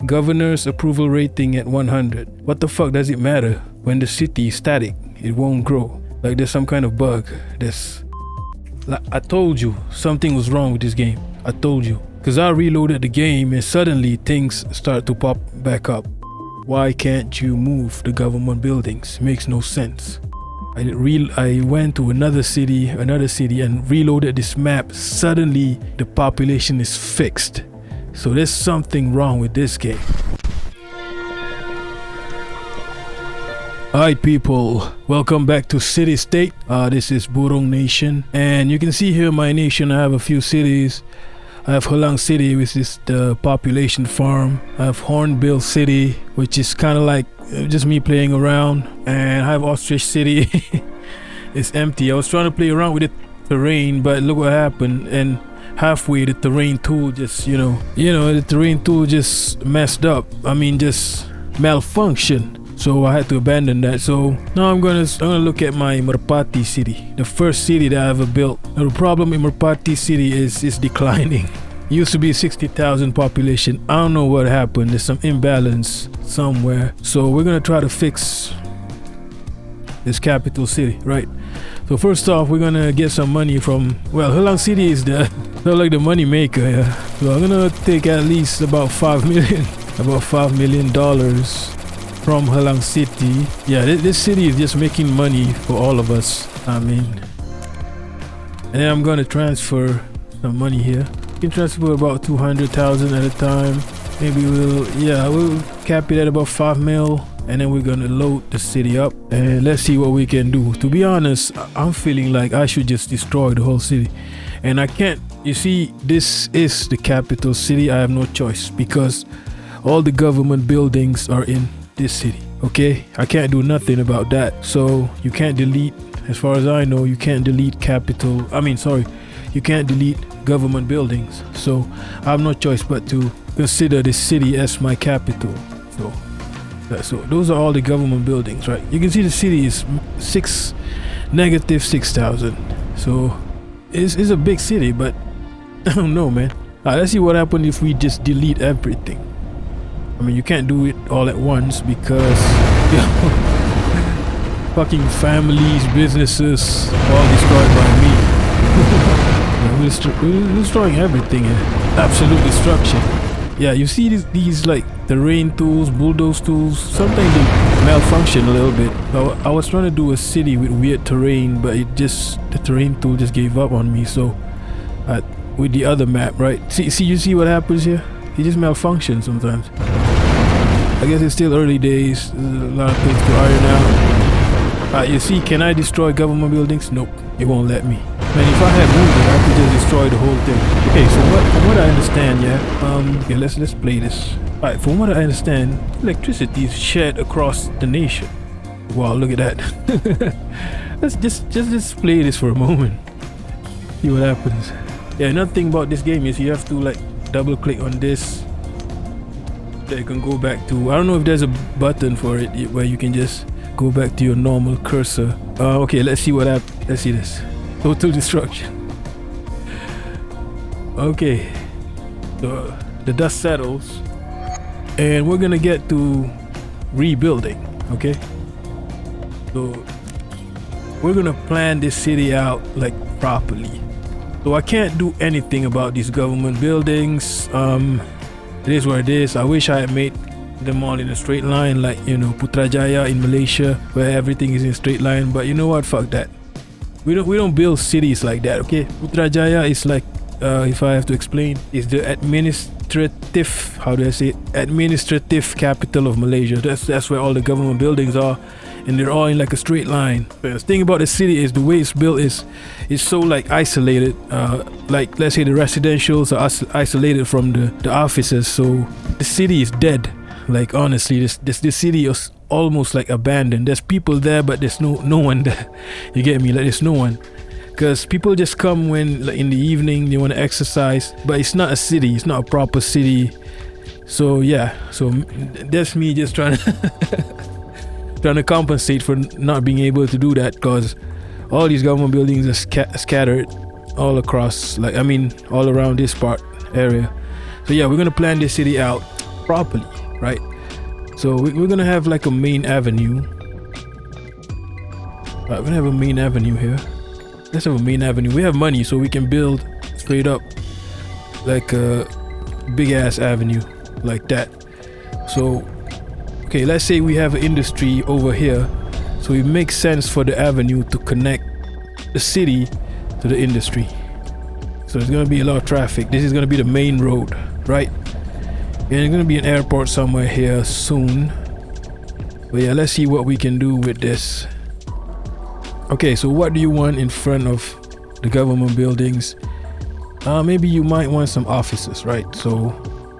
Governor's approval rating at 100. What the fuck does it matter when the city is static? It won't grow. Like there's some kind of bug. I told you something was wrong with this game. I told you. Cause I reloaded the game and suddenly things start to pop back up. Why can't you move the government buildings? Makes no sense. I went to another city and reloaded this map. Suddenly the population is fixed. So there's something wrong with this game. Alright people, welcome back to Citystate. This is Burung Nation, and you can see here my nation. I have a few cities. I have Halang City, which is the population farm. I have Hornbill City, which is kind of like just me playing around. And I have Ostrich City. It's empty. I was trying to play around with the terrain, but look what happened. And halfway the terrain tool just, the terrain tool just messed up. I mean, just malfunctioned. So I had to abandon that. So now I'm gonna look at my Merpati city, the first city that I ever built. Now, the problem in Merpati city is it's declining. It used to be 60,000 population. I don't know what happened. There's some imbalance somewhere. So we're gonna try to fix this capital city, right? So first off, we're gonna get some money from, well, Halang City is the money maker. Yeah. So I'm gonna take at least about $5 million from Halang City. Yeah, this city is just making money for all of us. I mean, and then I'm gonna transfer some money here. You can transfer about 200,000 at a time. Maybe we'll cap it at about 5 mil, and then we're gonna load the city up and let's see what we can do. To be honest, I'm feeling like I should just destroy the whole city, and I can't. You see, this is the capital city. I have no choice because all the government buildings are in this city. Okay, I can't do nothing about that. So you can't delete, as far as I know, you can't delete you can't delete government buildings. So I have no choice but to consider this city as my capital. So those are all the government buildings, right? You can see the city is negative 6,000. So it's a big city, but I don't know, man. Let's see what happens if we just delete everything. I mean, you can't do it all at once because fucking families, businesses, all destroyed by me. We're destroying everything here. Absolute destruction. Yeah, you see these like terrain tools, bulldoze tools. Sometimes they malfunction a little bit. I was trying to do a city with weird terrain, but the terrain tool just gave up on me. So, with the other map, right? You see what happens here? It just malfunctions sometimes. I guess it's still early days. There's a lot of things to iron out. You see, can I destroy government buildings? Nope, it won't let me. Man, if I had moved it, I could just destroy the whole thing. Okay, so from what I understand, yeah. Let's play this. Alright, from what I understand, electricity is shared across the nation. Wow, look at that. Let's just play this for a moment. See what happens. Yeah, another thing about this game is you have to like double click on this. That you can go back to. I don't know if there's a button for it where you can just go back to your normal cursor. Okay, let's see what happens. Let's see this. Total destruction. Okay, so the dust settles and we're gonna get to rebuilding. Okay, so we're gonna plan this city out like properly. So I can't do anything about these government buildings. It is what it is. I wish I had made them all in a straight line, like Putrajaya in Malaysia, where everything is in a straight line. But you know what? Fuck that. We don't build cities like that. Okay, Putrajaya is like, if I have to explain, is the administrative. How do I say it? Administrative capital of Malaysia. That's where all the government buildings are, and they're all in like a straight line. The thing about the city is the way it's built is so like isolated. Like let's say the residentials are isolated from the offices, so the city is dead. Like honestly, this city is almost like abandoned. There's people there, but there's no one there. You get me? Like there's no one, because people just come when like in the evening they want to exercise. But it's not a city. It's not a proper city. So yeah. So that's me just trying to compensate for not being able to do that, because all these government buildings are scattered all across, all around this area. So yeah, we're gonna plan this city out. properly, right? So we're gonna have like a main avenue. We're gonna have a main avenue here. Let's have a main avenue. We have money, so we can build straight up like a big ass avenue like that. So okay, let's say we have an industry over here, so it makes sense for the avenue to connect the city to the industry. So there's gonna be a lot of traffic. This is gonna be the main road, right? And there's gonna be an airport somewhere here soon. But yeah, let's see what we can do with this. Okay, so what do you want in front of the government buildings? Maybe you might want some offices, right? So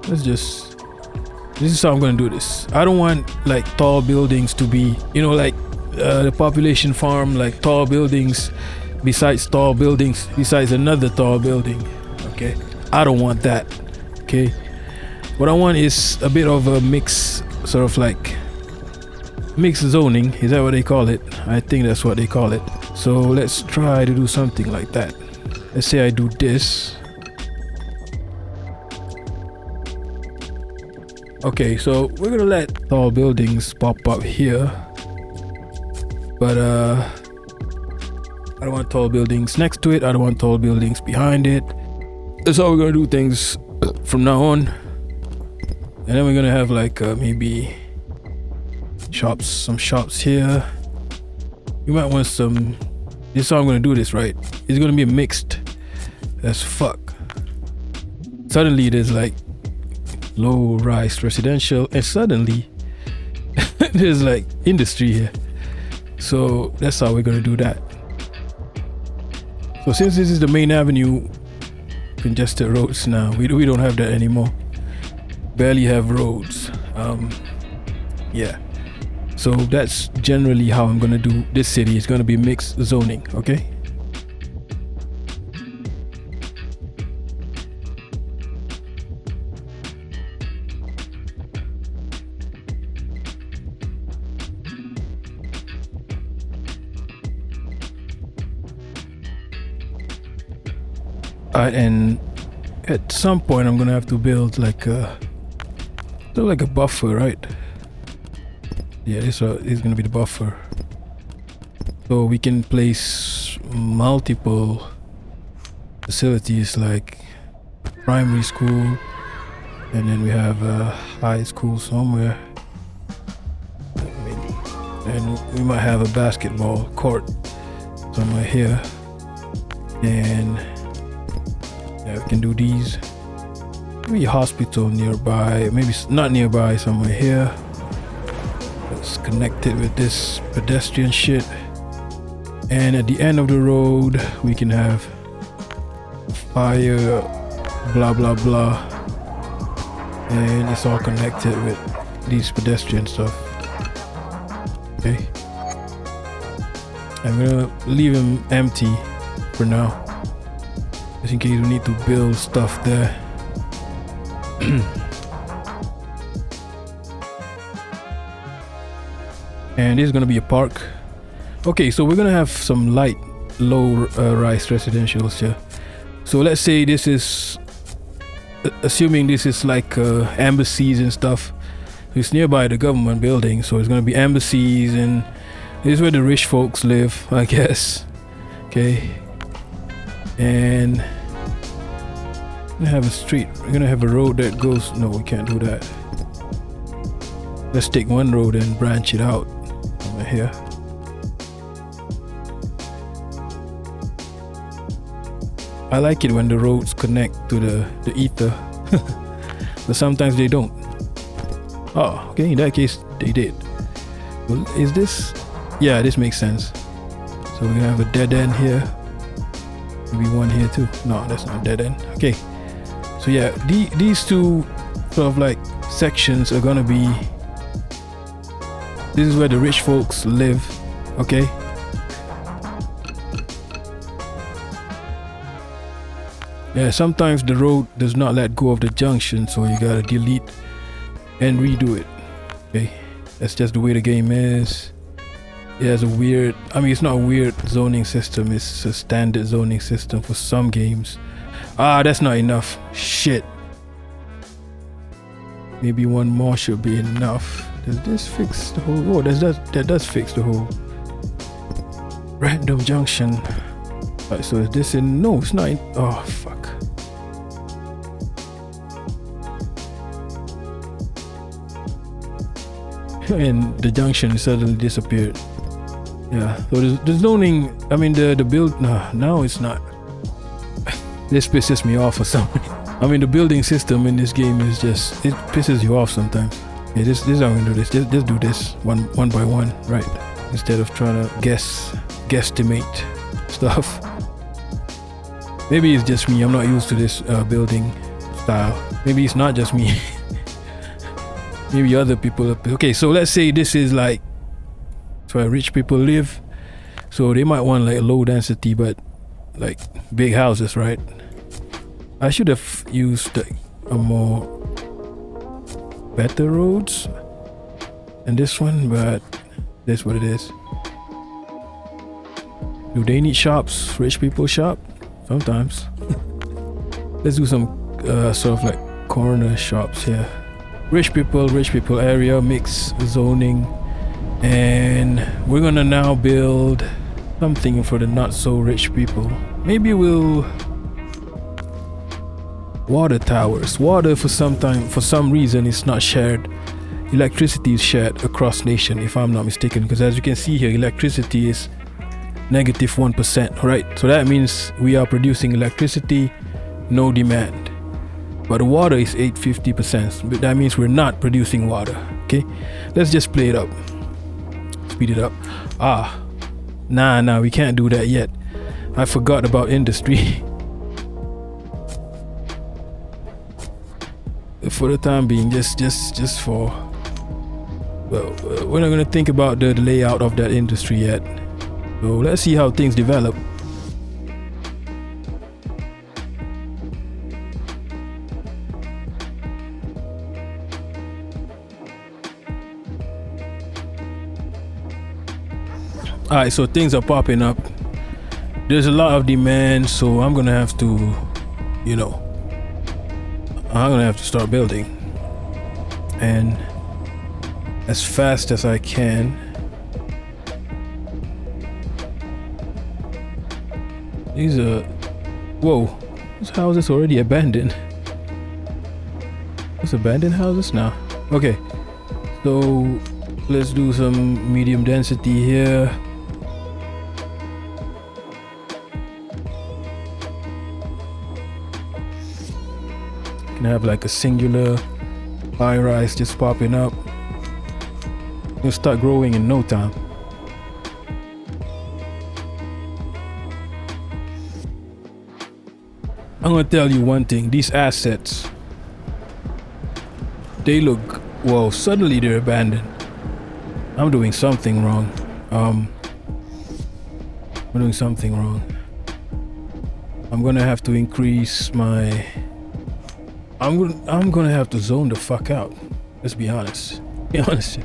this is how I'm gonna do this. I don't want like tall buildings to be, you know, like the population farm, like tall buildings besides another tall building. Okay, I don't want that. Okay, what I want is a bit of a mix, sort of like mixed zoning. Is that what they call it? I think that's what they call it. So let's try to do something like that. Let's say I do this. Okay, so we're gonna let tall buildings pop up here, but I don't want tall buildings next to it. I don't want tall buildings behind it. That's how we're gonna do things from now on. And then we're gonna have like maybe some shops here. You might want some. This is how I'm gonna do this, right? It's gonna be mixed as fuck. Suddenly there's like low-rise residential, and suddenly there's like industry here. So that's how we're gonna do that. So since this is the main avenue, congested roads now. We don't have that anymore. Barely have roads. Yeah. So that's generally how I'm gonna do this city. It's gonna be mixed zoning, okay? And at some point I'm gonna have to build like a buffer, right? Yeah, this is gonna be the buffer, so we can place multiple facilities like primary school, and then we have a high school somewhere, and we might have a basketball court somewhere here, and yeah, we can do these. Maybe a hospital nearby, maybe not nearby, somewhere here. Let's connect it with this pedestrian shit. And at the end of the road, we can have fire, blah blah blah. And it's all connected with these pedestrian stuff. Okay. I'm gonna leave him empty for now, just in case we need to build stuff there. And this is gonna be a park. Okay, so we're gonna have some low-rise residentials here. So let's say this is, assuming this is like embassies and stuff. It's nearby the government building, so it's gonna be embassies, and this is where the rich folks live, I guess. Okay, and we're gonna have a street. We're gonna have a road that goes. No, we can't do that. Let's take one road and branch it out over here. I like it when the roads connect to the ether, but sometimes they don't. Oh, okay, in that case they did. Well, is this? Yeah, this makes sense. So we're gonna have a dead end here. Maybe one here too. No, that's not dead end. Okay. So yeah, these two sort of like sections are gonna be. This is where the rich folks live. Okay. Yeah, sometimes the road does not let go of the junction, so you gotta delete and redo it. Okay, that's just the way the game is. It has a weird, I mean, it's not a weird zoning system, it's a standard zoning system for some games. Ah, that's not enough. Shit. Maybe one more should be enough. Does this fix the whole? Oh, that does fix the whole. Random junction. Alright, so is this in? No, it's not in. Oh, fuck. And the junction suddenly disappeared. Yeah, so the zoning, I mean the build, now it's not. This pisses me off for some reason. I mean the building system in this game is just, it pisses you off sometimes. Yeah, this is how I'm gonna do this. Just do this one by one, right? Instead of trying to guesstimate stuff. Maybe it's just me, I'm not used to this building style. Maybe it's not just me. Maybe other people. Okay, so let's say this is like where rich people live, so they might want like low density but like big houses, right? I should have used like a more better roads than this one, but that's what it is. Do they need shops? Rich people shop? Sometimes. Let's do some sort of like corner shops here. Rich people area, mix zoning. And we're gonna now build something for the not so rich people. Maybe we'll water towers. Water for some reason it's not shared. Electricity is shared across nation, if I'm not mistaken, because as you can see here, electricity is -1%, right? So that means we are producing electricity, no demand. But the water is 850%, but that means we're not producing water. Okay, let's just play it up. Speed it up. Nah, we can't do that yet. I forgot about industry. For the time being, just for, well, we're not gonna think about the layout of that industry yet. So let's see how things develop. Alright, so things are popping up. There's a lot of demand, so I'm gonna have to, I'm gonna have to start building. And as fast as I can. These are, whoa, this house is already abandoned. It's abandoned houses now. Okay, so let's do some medium density here. Can have like a singular high rise just popping up. It'll start growing in no time. I'm gonna tell you one thing, these assets, they look, well, suddenly they're abandoned. I'm doing something wrong. I'm doing something wrong. I'm gonna have to increase my, I'm gonna have to zone the fuck out. Let's be honest. Be honest.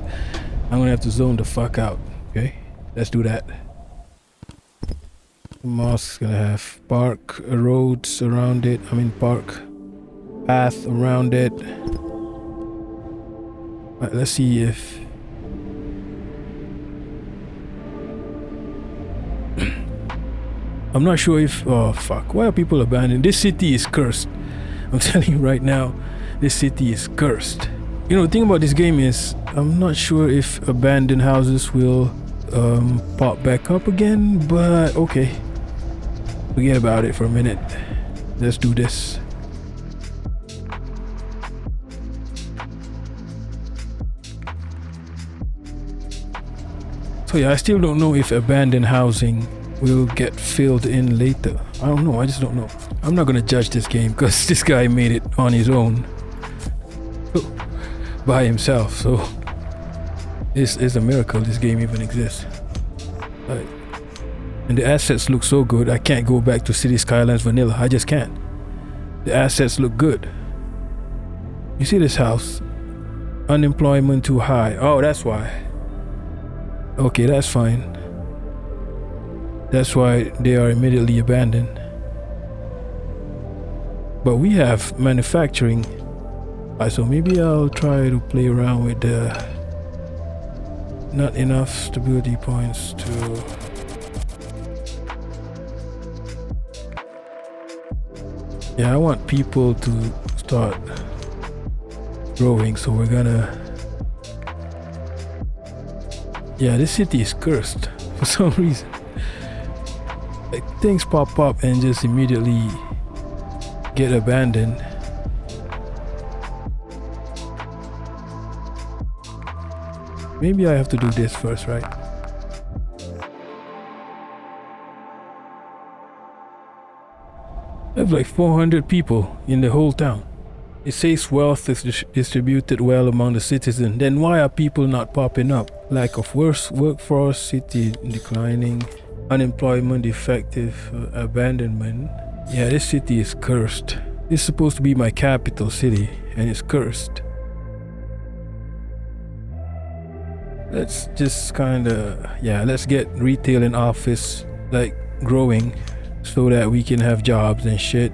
I'm gonna have to zone the fuck out. Okay, let's do that. The mosque's gonna have park roads around it. I mean park path around it. Right, let's see if I'm not sure if, oh fuck, why are people abandoning? This city is cursed. I'm telling you right now, this city is cursed. You know, the thing about this game is, I'm not sure if abandoned houses will pop back up again, but okay. Forget about it for a minute. Let's do this. So yeah, I still don't know if abandoned housing will get filled in later. I don't know, I just don't know. I'm not gonna judge this game because this guy made it on his own. By himself, so it's a miracle this game even exists. Right. And the assets look so good, I can't go back to City Skylines vanilla. I just can't. The assets look good. You see this house? Unemployment too high. Oh, that's why. Okay, that's fine. That's why they are immediately abandoned. But we have manufacturing Alright, so maybe I'll try to play around with the not enough stability points to I want people to start growing, so we're gonna this city is cursed for some reason. Like things pop up and just immediately get abandoned. Maybe I have to do this first, right? I have like 400 people in the whole town. It says wealth is distributed well among the citizens. Then why are people not popping up? Lack of workforce, city declining, unemployment, effective abandonment. Yeah, this city is cursed. It's supposed to be my capital city and it's cursed. Let's just let's get retail and office like growing so that we can have jobs and shit.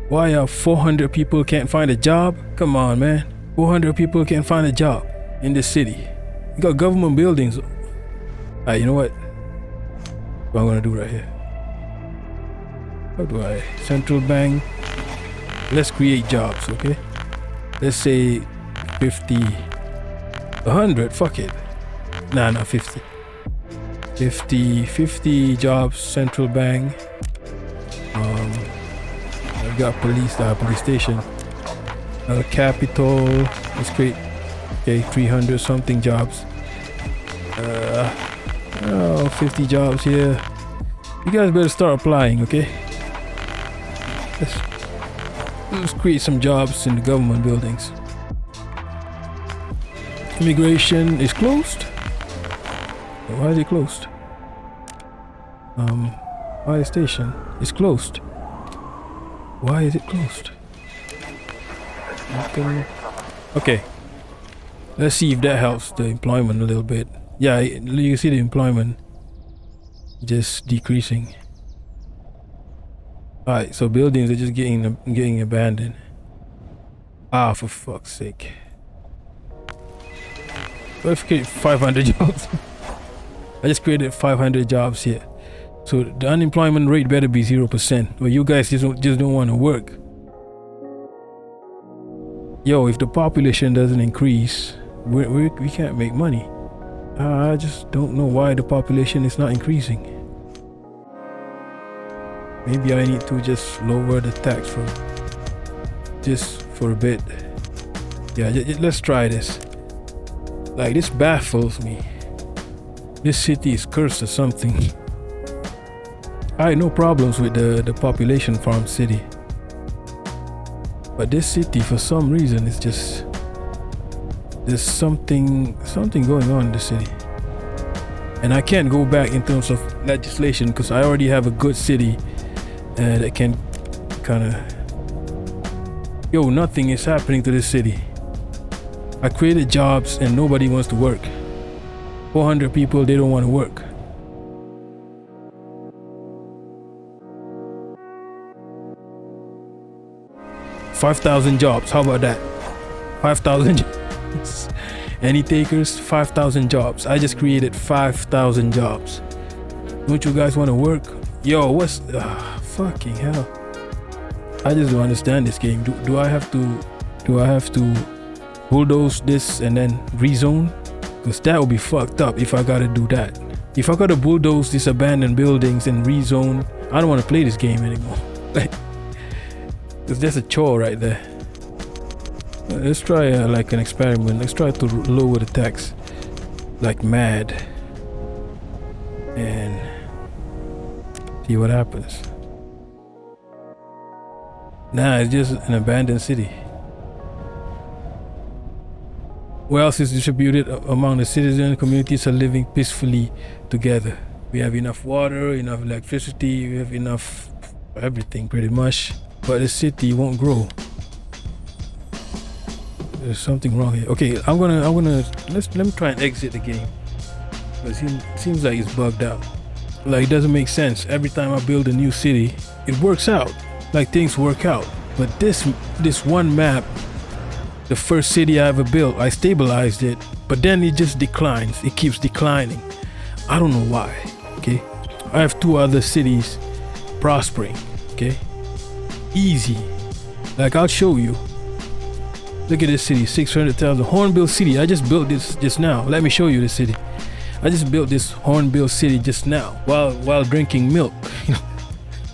Why are 400 people can't find a job? Come on, man. 400 people can't find a job in this city. You got government buildings. Alright, you know what? What I'm gonna do right here. How do I? Central bank. Let's create jobs, okay? Let's say 50, 100, fuck it. Nah, not 50. 50 jobs, central bank. I've got police station. Capital. Let's create 300 something jobs. 50 jobs here. You guys better start applying, okay? Let's create some jobs in the government buildings. Immigration is closed. Why is it closed? Fire station is closed. Why is it closed? Okay. Let's see if that helps the employment a little bit. Yeah, you see the employment just decreasing. Alright, so buildings are just getting abandoned. Ah, for fuck's sake. Let's create 500 jobs. I just created 500 jobs here. So the unemployment rate better be 0%. Or you guys just don't want to work. Yo, if the population doesn't increase, we can't make money. I just don't know why the population is not increasing. Maybe I need to just lower the tax for a bit. Yeah, let's try this. Like, this baffles me. This city is cursed or something. I had no problems with the population farm city. But this city, for some reason, is just... There's something going on in the city. And I can't go back in terms of legislation because I already have a good city that can kind of... Yo, nothing is happening to this city. I created jobs and nobody wants to work. 400 people, they don't want to work. $5,000 jobs, how about that? 5,000 jobs. Any takers? 5,000 jobs. I just created 5,000 jobs. Don't you guys want to work? Yo, what's... fucking hell. I just don't understand this game. Do I have to bulldoze this and then rezone? Because that would be fucked up if I gotta do that. If I gotta bulldoze these abandoned buildings and rezone, I don't want to play this game anymore. Because there's a chore right there. Let's try like an experiment. Let's try to lower the tax like mad and see what happens. Nah, it's just an abandoned city. Wealth is distributed among the citizens. Communities are living peacefully together. We have enough water, enough electricity, we have enough everything pretty much. But the city won't grow. There's something wrong here. Okay, I'm gonna let me try and exit the game. Because it seems like it's bugged out. Like, it doesn't make sense. Every time I build a new city, it works out. Like, things work out. But this one map, the first city I ever built, I stabilized it, but then it just declines. It keeps declining. I don't know why. Okay, I have 2 other cities prospering. Okay, easy. Like, I'll show you. Look at this city, 600,000. Hornbill City. I just built this just now. Let me show you the city. I just built this Hornbill City just now while drinking milk.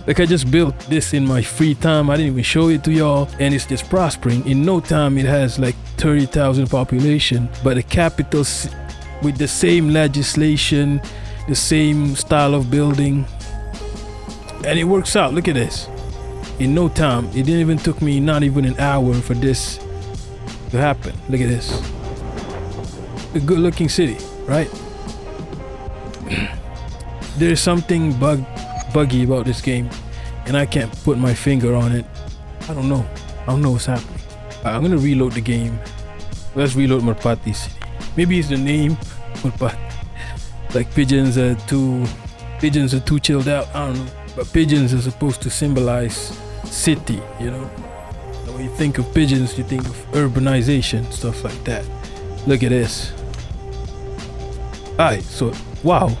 Like, I just built this in my free time. I didn't even show it to y'all, and it's just prospering. In no time, it has like 30,000 population, but the capital with the same legislation, the same style of building, and it works out. Look at this. In no time, it didn't even took me not even an hour for this to happen. Look at this. A good-looking city, right? There's something buggy about this game, and I can't put my finger on it. I don't know what's happening. I'm gonna reload the game. Let's reload Merpati City. Maybe it's the name, Merpati. Like pigeons are too chilled out. I don't know. But pigeons are supposed to symbolize city, you know. So when you think of pigeons, you think of urbanization, stuff like that. Look at this. Alright, so wow.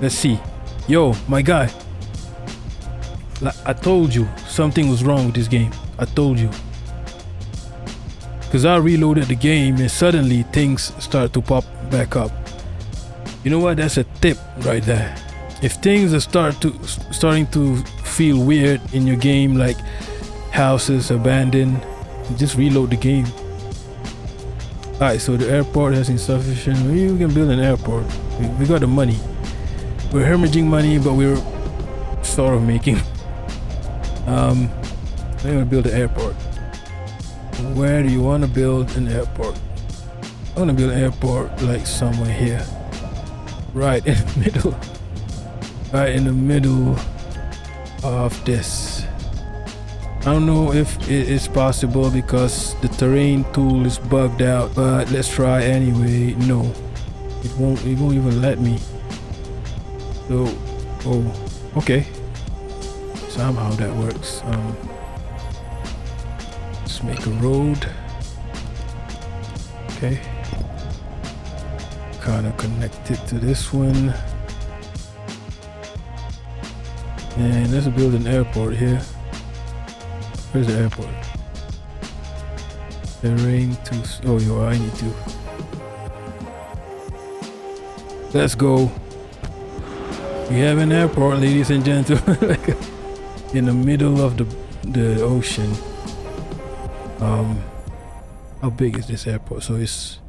Let's see. Yo, my guy. I told you something was wrong with this game. I told you. Because I reloaded the game and suddenly things start to pop back up. You know what? That's a tip right there. If things are starting to feel weird in your game, like houses abandoned, just reload the game. Alright, so the airport has insufficient. We can build an airport. We got the money. We're hemorrhaging money, but we're sort of making. I'm gonna build an airport. Where do you want to build an airport? I want to build an airport like somewhere here, right in the middle. Right in the middle of this. I don't know if it is possible because the terrain tool is bugged out, but let's try anyway. No, it won't even let me. So, oh, okay. Somehow that works. Let's make a road. Okay. Kind of connected to this one. And let's build an airport here. Where's the airport? Terrain to. Oh, yo, I need to. Let's go. We have an airport, ladies and gentlemen. In the middle of the ocean. How big is this airport? So it's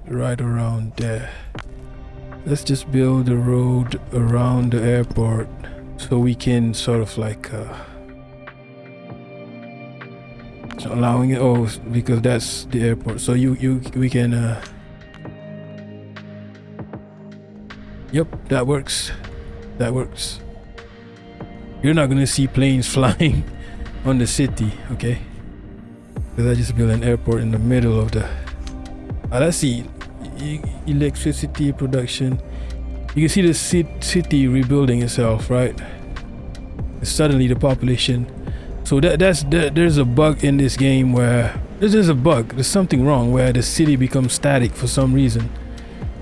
right around there. Let's just build a road around the airport so we can sort of like allowing it. Oh, because that's the airport. So we can. Yep, that works. That works. You're not gonna see planes flying on the city, okay? Because I just built an airport in the middle of the. Let's see. Electricity production. You can see the city rebuilding itself, right? Suddenly the population. So there's a bug in this game where there's a bug. There's something wrong where the city becomes static for some reason.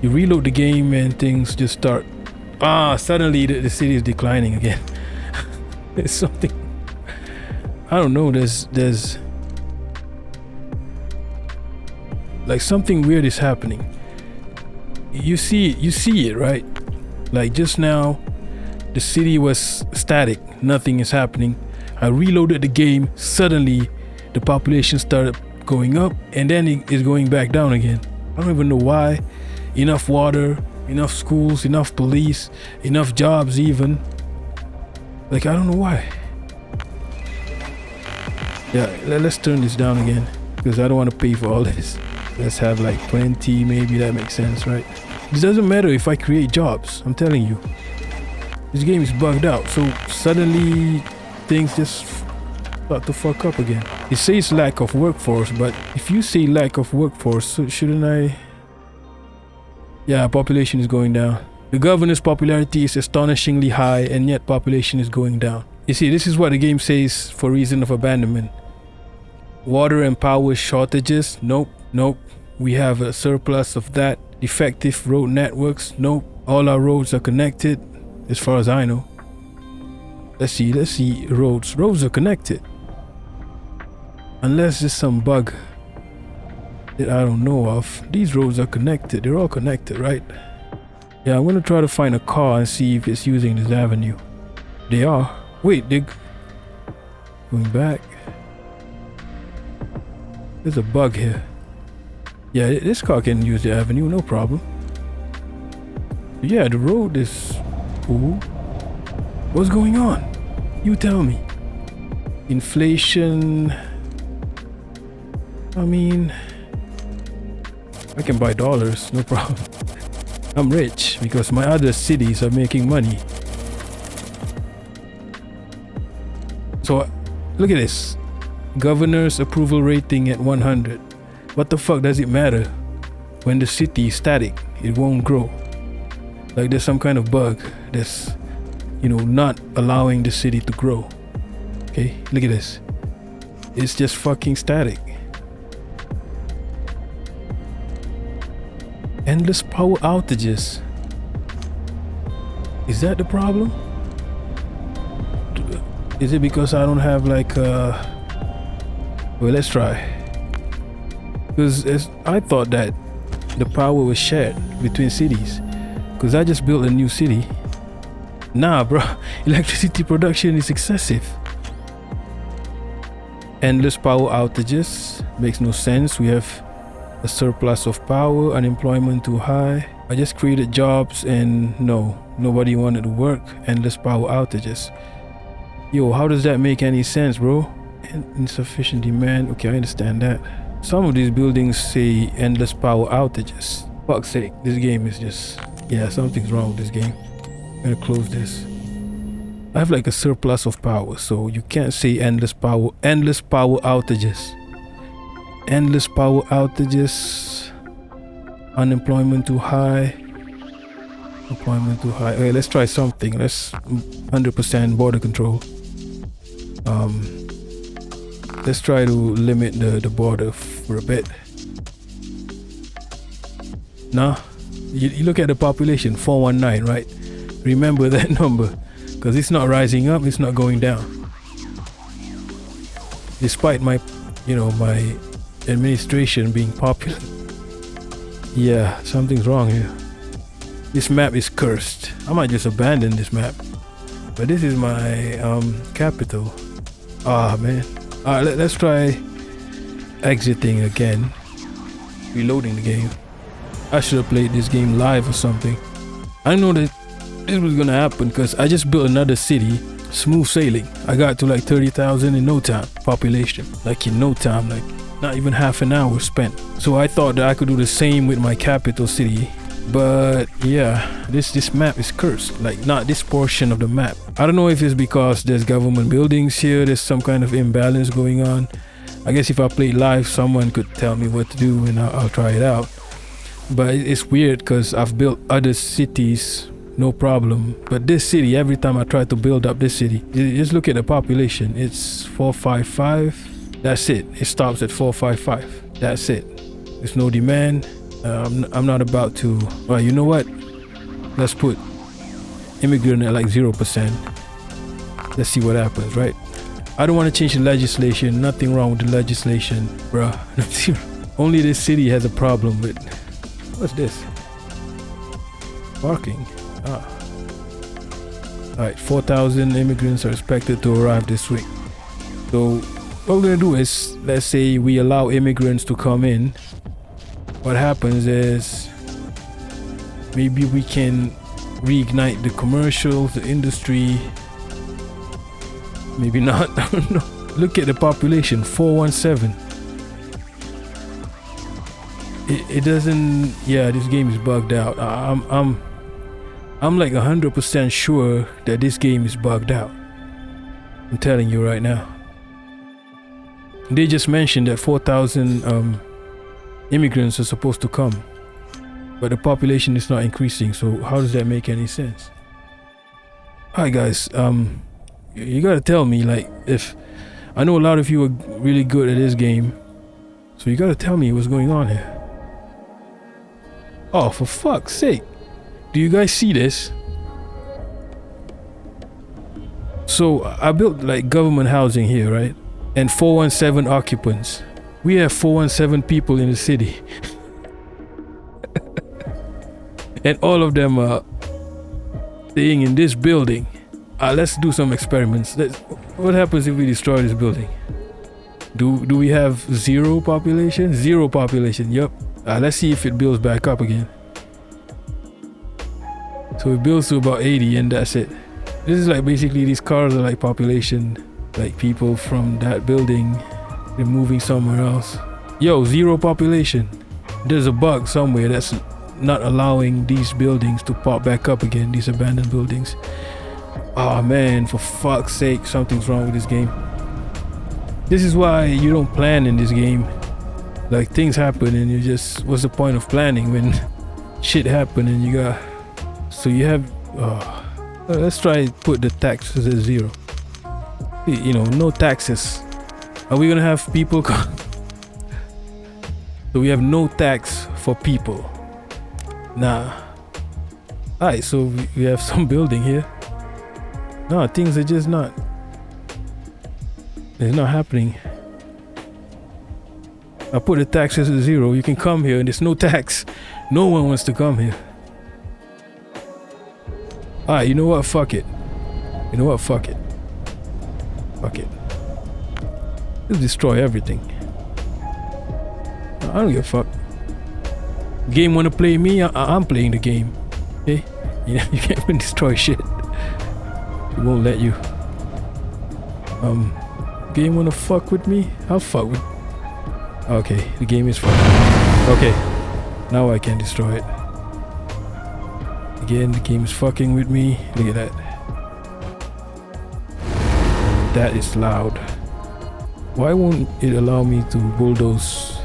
You reload the game and things just start. Suddenly the city is declining again. There's something. I don't know. There's like something weird is happening. You see it, right? Like just now, the city was static. Nothing is happening. I reloaded the game. Suddenly, the population started going up, and then it is going back down again. I don't even know why. Enough water, enough schools, enough police, enough jobs even. Like, I don't know why. Yeah, let's turn this down again because I don't want to pay for all this. Let's have like 20, maybe. That makes sense, right? It doesn't matter if I create jobs. I'm telling you. This game is bugged out. So suddenly things just start to fuck up again. It says lack of workforce, but if you say lack of workforce, so shouldn't I? Yeah, population is going down. The governor's popularity is astonishingly high, and yet population is going down. You see, this is what the game says for reason of abandonment. Water and power shortages? Nope, nope. We have a surplus of that. Defective road networks? Nope. All our roads are connected, as far as I know. Let's see, roads. Roads are connected. Unless there's some bug that I don't know of. These roads are connected. They're all connected, right? Yeah, I'm gonna try to find a car and see if it's using this avenue. They are. Wait, they're going back. There's a bug here. Yeah, this car can use the avenue, no problem. Yeah, the road is cool. What's going on? You tell me. Inflation. I mean, I can buy dollars, no problem. I'm rich because my other cities are making money. So, look at this. Governor's approval rating at 100. What the fuck does it matter? When the city is static, it won't grow. Like there's some kind of bug that's, you know, not allowing the city to grow. Okay, look at this. It's just fucking static. Endless power outages. Is that the problem? Is it because I don't have like well, let's try. Because I thought that the power was shared between cities. Because I just built a new city. Nah, bro. Electricity production is excessive. Endless power outages. Makes no sense. We have a surplus of power, unemployment too high. I just created jobs and no, nobody wanted to work. Endless power outages. Yo, how does that make any sense, bro? Insufficient demand. Okay, I understand that. Some of these buildings say endless power outages. Fuck's sake, this game is just... Yeah, something's wrong with this game. I'm gonna close this. I have like a surplus of power, so you can't say endless power outages. Endless power outages. Unemployment too high. Employment too high. Okay, let's try something. Let's 100% border control. Let's try to limit the border for a bit. Nah, you look at the population, 419, right? Remember that number, because it's not rising up, it's not going down. Despite my, you know, my administration being popular. Yeah, something's wrong here. This map is cursed. I might just abandon this map. But this is my capital. Ah, man. Alright, let's try exiting again. Reloading the game. I should have played this game live or something. I know that this was gonna happen because I just built another city. Smooth sailing. I got to like 30,000 in no time. Population. Like in no time. Like not even half an hour spent. So I thought that I could do the same with my capital city. But yeah, this map is cursed. Like not this portion of the map. I don't know if it's because there's government buildings here. There's some kind of imbalance going on. I guess if I played live, someone could tell me what to do and I'll try it out. But it's weird because I've built other cities, no problem. But this city, every time I try to build up this city, just look at the population. It's 455. That's it. It stops at 455. That's it. There's no demand. I'm not about to. Well, you know what? Let's put immigrant at like 0%. Let's see what happens, right? I don't want to change the legislation. Nothing wrong with the legislation, bruh. Only this city has a problem with. What's this? Parking. Ah. Alright, 4,000 immigrants are expected to arrive this week. So what we're gonna do is, let's say we allow immigrants to come in. What happens is maybe we can reignite the commercials, the industry. Maybe not. I don't know. Look at the population, 417. It doesn't. Yeah, this game is bugged out. I'm like 100% sure that this game is bugged out. I'm telling you right now. They just mentioned that 4,000 immigrants are supposed to come, but the population is not increasing. So how does that make any sense? Alright guys, You gotta tell me, like, if I know a lot of you are really good at this game, so you gotta tell me what's going on here. Oh, for fuck's sake. Do you guys see this? So I built like government housing here, right? And 417 occupants. We have 417 people in the city. And all of them are staying in this building. Let's do some experiments. What happens if we destroy this building? Do we have zero population? Zero population, yep. Let's see if it builds back up again. So it builds to about 80 and that's it. This is like basically these cars are like population, like people from that building, they're moving somewhere else. Yo, zero population. There's a bug somewhere that's not allowing these buildings to pop back up again, these abandoned buildings. Oh man, for fuck's sake, something's wrong with this game. This is why you don't plan in this game. Like things happen and you just, what's the point of planning when shit happen and you got, so you have, let's try put the taxes at zero. You know, no taxes. Are we gonna have people come? So we have no tax for people. Nah. Alright, so we have some building here. No, things are just not. It's not happening. I put the taxes at zero. You can come here and there's no tax. No one wants to come here. Alright, you know what? Fuck it. You know what? Fuck it. Fuck it. Just destroy everything. I don't give a fuck. Game wanna play me? I'm playing the game. Okay? You can't even destroy shit. It won't let you. Game wanna fuck with me? I'll fuck with. Okay, the game is fucking. Okay, now I can destroy it. Again, the game is fucking with me. Look at that. That is loud. Why won't it allow me to bulldoze?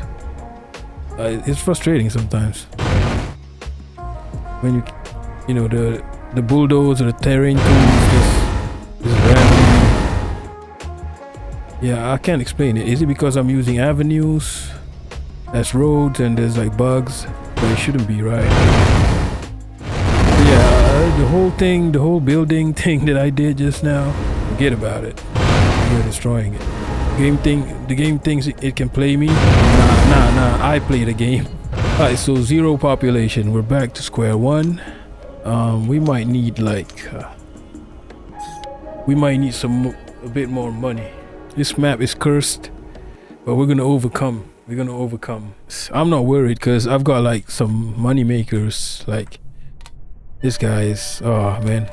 It's frustrating sometimes. When you know, the bulldoze or the terrain tools just random. Yeah, I can't explain it. Is it because I'm using avenues as roads and there's like bugs? But it shouldn't be, right? Yeah, the whole thing, the whole building thing that I did just now, forget about it. You're destroying it. The game thinks it can play me. Nah, I play the game. Alright, so zero population. We're back to square one. We might need like a bit more money. This map is cursed, but we're gonna overcome. We're gonna overcome. I'm not worried because I've got like some money makers. Like this guy is, oh man,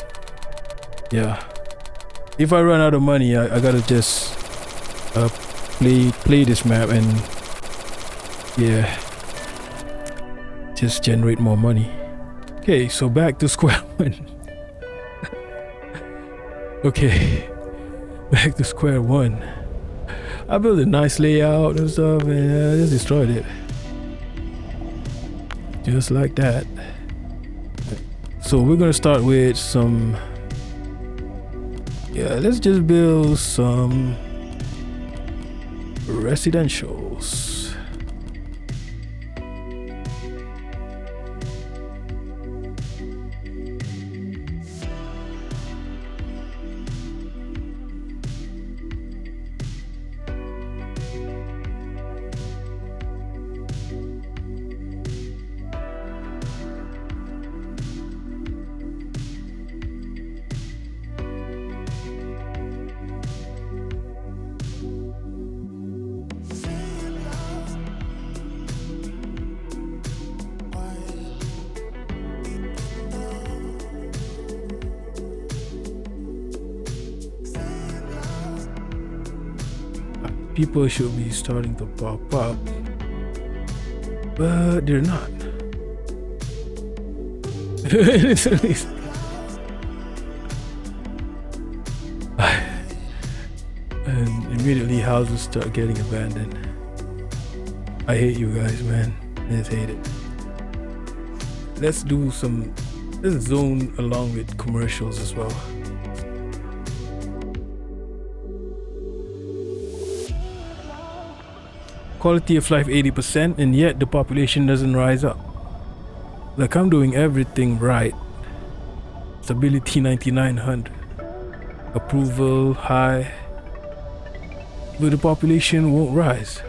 yeah. If I run out of money, I gotta just play this map and yeah, just generate more money. Okay, so back to square one. Okay, back to square one. I built a nice layout and stuff and I just destroyed it. Just like that. So we're gonna start with some, yeah, let's just build some residentials. People should be starting to pop up, but they're not. And immediately houses start getting abandoned. I hate you guys, man. I just hate it. Let's zone along with commercials as well. Quality of life 80%, and yet the population doesn't rise up. Like, I'm doing everything right. Stability 9900. Approval high. But the population won't rise.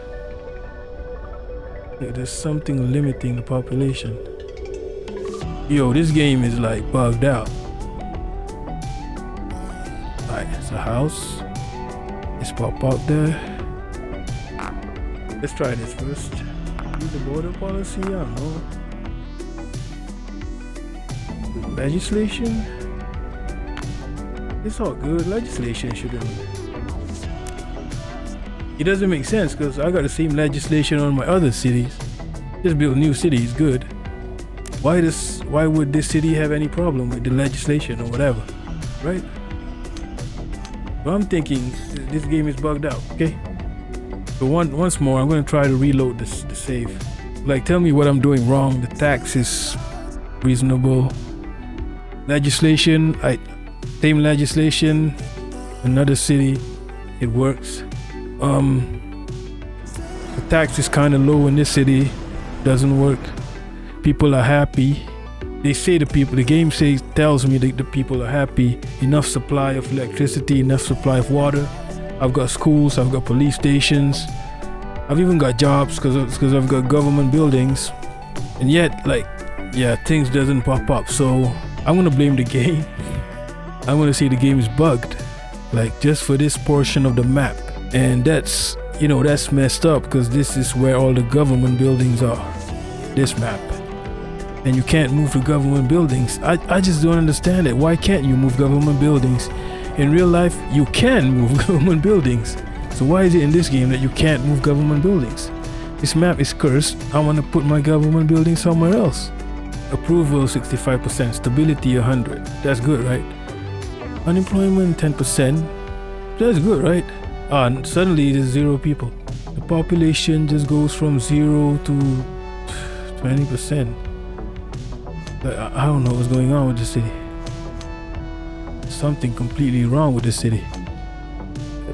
Like, there's something limiting the population. Yo, this game is like bugged out. Alright, it's a house. Let's pop out there. Let's try this first. Use the border policy, I don't know. Legislation? It's all good. Legislation shouldn't. It doesn't make sense because I got the same legislation on my other cities. Just build new cities, good. Why would this city have any problem with the legislation or whatever, right? So I'm thinking this game is bugged out, okay? So once more, I'm gonna try to reload the save. Like, tell me what I'm doing wrong. The tax is reasonable. Legislation, same legislation, another city, it works. The tax is kind of low in this city, doesn't work. People are happy. They say the game tells me that the people are happy. Enough supply of electricity, enough supply of water. I've got schools, I've got police stations. I've even got jobs because I've got government buildings. And yet, like, yeah, things doesn't pop up. So I'm gonna blame the game. I'm gonna say the game is bugged, like just for this portion of the map. And that's messed up because this is where all the government buildings are, this map. And you can't move the government buildings. I just don't understand it. Why can't you move government buildings? In real life, you can move government buildings. So why is it in this game that you can't move government buildings? This map is cursed. I want to put my government building somewhere else. Approval 65%, stability 100. That's good, right? Unemployment 10%. That's good, right? And suddenly there's 0 people. The population just goes from 0 to 20%. I don't know what's going on with the city. Something completely wrong with the city.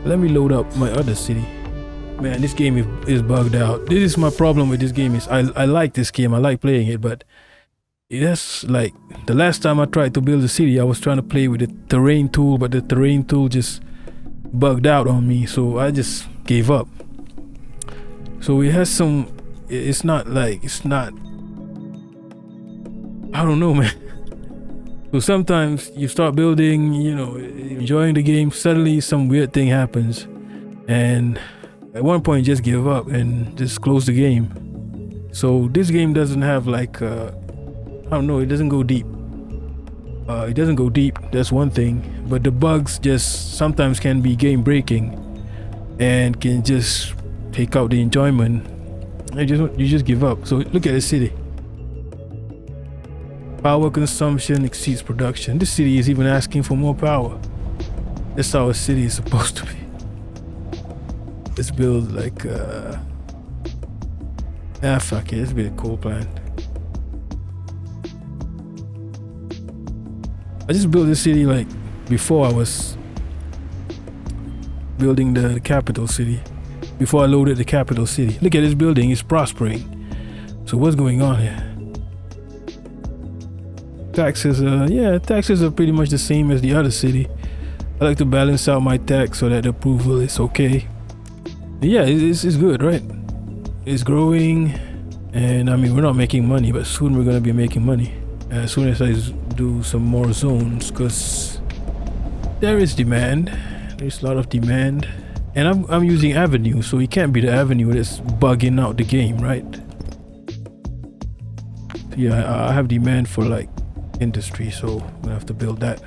Let me load up my other city. Man, this game is bugged out. This is my problem with this game. Is I like this game. I like playing it, but that's like the last time I tried to build a city, I was trying to play with the terrain tool, but the terrain tool just bugged out on me, so I just gave up. So it has some. It's not. I don't know, man. So sometimes you start building, enjoying the game, suddenly some weird thing happens, and at one point just give up and just close the game. So this game doesn't have like I don't know, it doesn't go deep. It doesn't go deep, that's one thing, but the bugs just sometimes can be game breaking and can just take out the enjoyment. You just give up. So look at the city. Power consumption exceeds production. This city is even asking for more power. That's how a city is supposed to be. Let's build like fuck it, let's build a coal plant. I just built this city like before I was building the capital city. Before I loaded the capital city. Look at this building, it's prospering. So what's going on here? Taxes are pretty much the same as the other city. I like to balance out my tax so that the approval is okay. Yeah, it's good, right? It's growing, and I mean, we're not making money, but soon we're gonna be making money as soon as I do some more zones, because there is demand. There's a lot of demand, and I'm using avenue, so it can't be the avenue that's bugging out the game, right? Yeah, I have demand for like industry, so I'm gonna have to build that.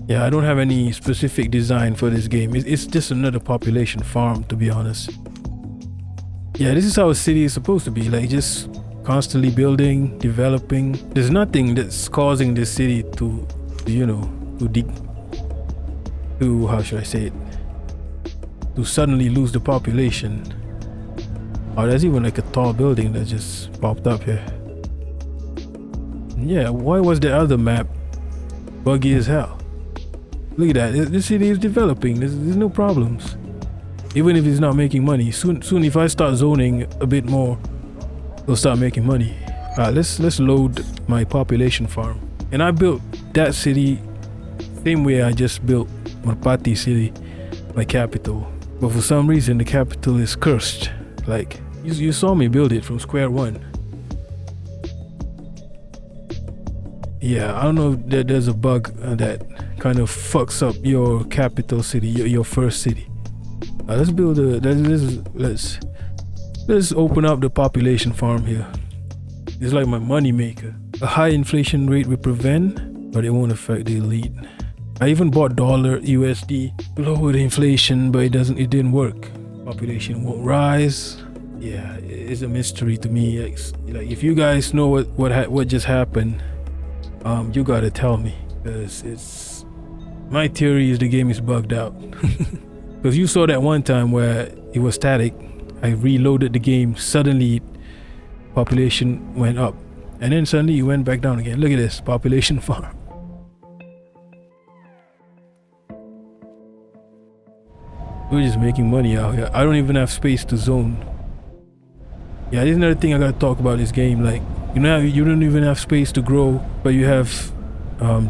Yeah, I don't have any specific design for this game. It's just another population farm, to be honest. Yeah, this is how a city is supposed to be, like just constantly building, developing. There's nothing that's causing this city to how should I say it, to suddenly lose the population. Oh, there's even like a tall building that just popped up here. Yeah, why was the other map buggy as hell? Look at that, this city is developing, there's no problems. Even if it's not making money, soon if I start zoning a bit more, it'll start making money. Alright, let's load my population farm. And I built that city same way I just built Merpati city, my capital. But for some reason the capital is cursed. Like you saw me build it from square one. Yeah, I don't know if there's a bug that kind of fucks up your capital city, your first city. Let's build a let's open up the population farm here. It's like my money maker. A high inflation rate will prevent, but it won't affect the elite. I even bought dollar USD below the inflation, but it didn't work. Population won't rise. Yeah, it's a mystery to me. Like if you guys know what just happened, you gotta tell me, because it's my theory is the game is bugged out. Because you saw that one time where it was static. I reloaded the game, suddenly population went up, and then suddenly it went back down again. Look at this population farm. We're just making money out here. I don't even have space to zone. Yeah, there's another thing I gotta talk about this game. Like, you know, you don't even have space to grow, but you have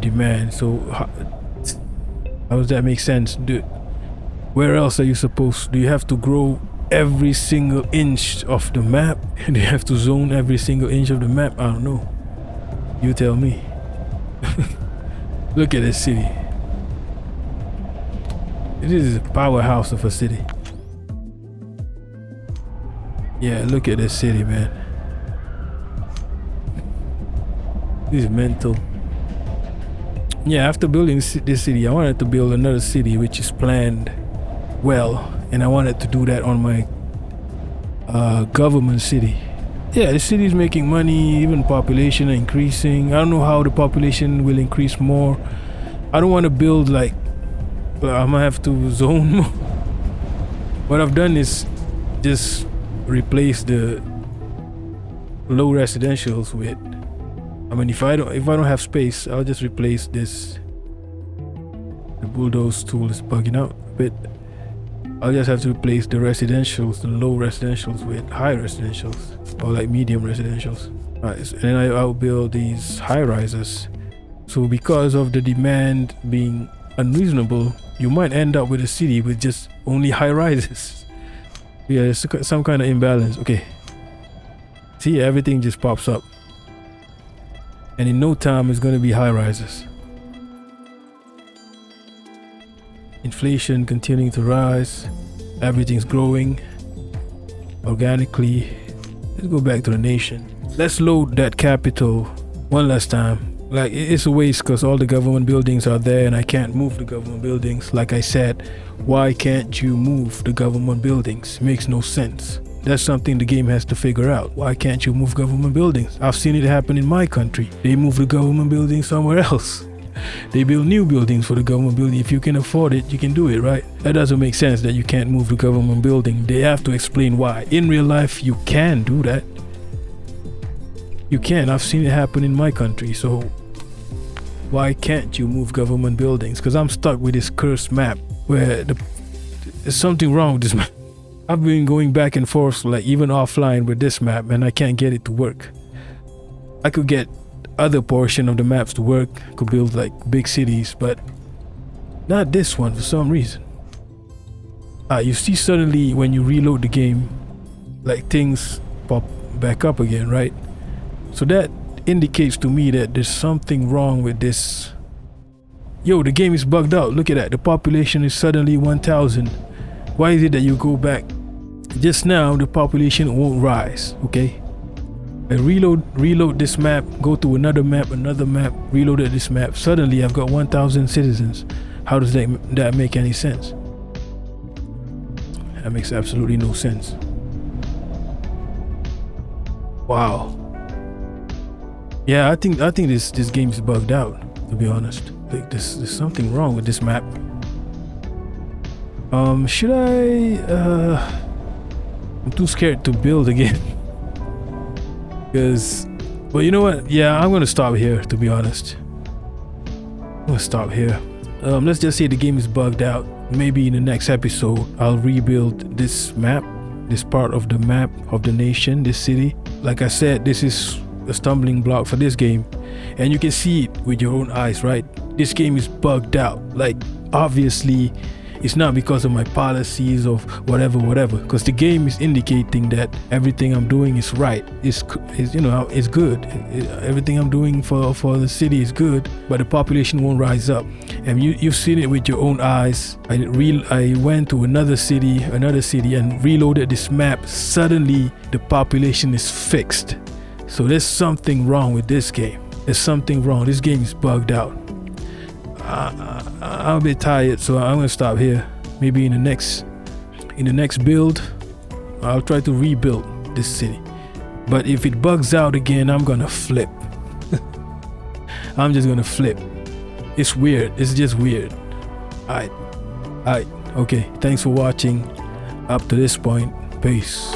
demand. So how does that make sense? Where else are you supposed? Do you have to grow every single inch of the map? And you have to zone every single inch of the map? I don't know. You tell me. Look at this city. It is a powerhouse of a city. Yeah, look at this city, man. This is mental. Yeah, after building this city, I wanted to build another city which is planned well, and I wanted to do that on my government city. Yeah, the city is making money, even population increasing. I don't know how the population will increase more. I don't want to build like, I'm gonna have to zone more. What I've done is just replace the low residentials with, I mean, if I don't have space, I'll just replace this. The bulldoze tool is bugging out a bit. I'll just have to replace the residentials, the low residentials, with high residentials, or like medium residentials. Right, and then I'll build these high rises. So because of the demand being unreasonable, you might end up with a city with just only high rises. Yeah, there's some kind of imbalance. Okay, see, everything just pops up, and in no time it's going to be high rises. Inflation continuing to rise, everything's growing organically. Let's go back to the nation. Let's load that capital one last time. Like, it's a waste because all the government buildings are there and I can't move the government buildings. Like I said, why can't you move the government buildings? It makes no sense. That's something the game has to figure out. Why can't you move government buildings? I've seen it happen in my country. They move the government building somewhere else. They build new buildings for the government building. If you can afford it, you can do it, right? That doesn't make sense that you can't move the government building. They have to explain why. In real life, you can do that. You can. I've seen it happen in my country. So why can't you move government buildings? Because I'm stuck with this cursed map where there's something wrong with this map. I've been going back and forth, like even offline with this map, and I can't get it to work. I could get other portion of the maps to work, could build like big cities, but not this one for some reason. You see suddenly when you reload the game, like things pop back up again, right? So that indicates to me that there's something wrong with this. Yo, the game is bugged out. Look at that. The population is suddenly 1,000. Why is it that you go back? Just now, the population won't rise, okay? I reload this map, go to another map, reloaded this map. Suddenly, I've got 1,000 citizens. How does that make any sense? That makes absolutely no sense. Wow. Yeah, I think this game is bugged out, to be honest. Like there's something wrong with this map. Should I I'm too scared to build again. Because, well, you know what? Yeah, I'm gonna stop here, to be honest. I'm gonna stop here. Let's just say the game is bugged out. maybe in the next episode I'll rebuild this map, this part of the map of the nation, this city. Like I said, this is a stumbling block for this game, and you can see it with your own eyes, right? This game is bugged out. Like, obviously it's not because of my policies of whatever, because the game is indicating that everything I'm doing is right. It's good. Everything I'm doing for the city is good, but the population won't rise up. And you've seen it with your own eyes. I went to another city and reloaded this map. Suddenly the population is fixed. So there's something wrong with this game. There's something wrong. This game is bugged out. I'm a bit tired, so I'm gonna stop here. Maybe in the next build I'll try to rebuild this city, but if it bugs out again, I'm gonna flip. I'm just gonna flip. It's weird. It's just weird. Alright, okay, thanks for watching up to this point. Peace.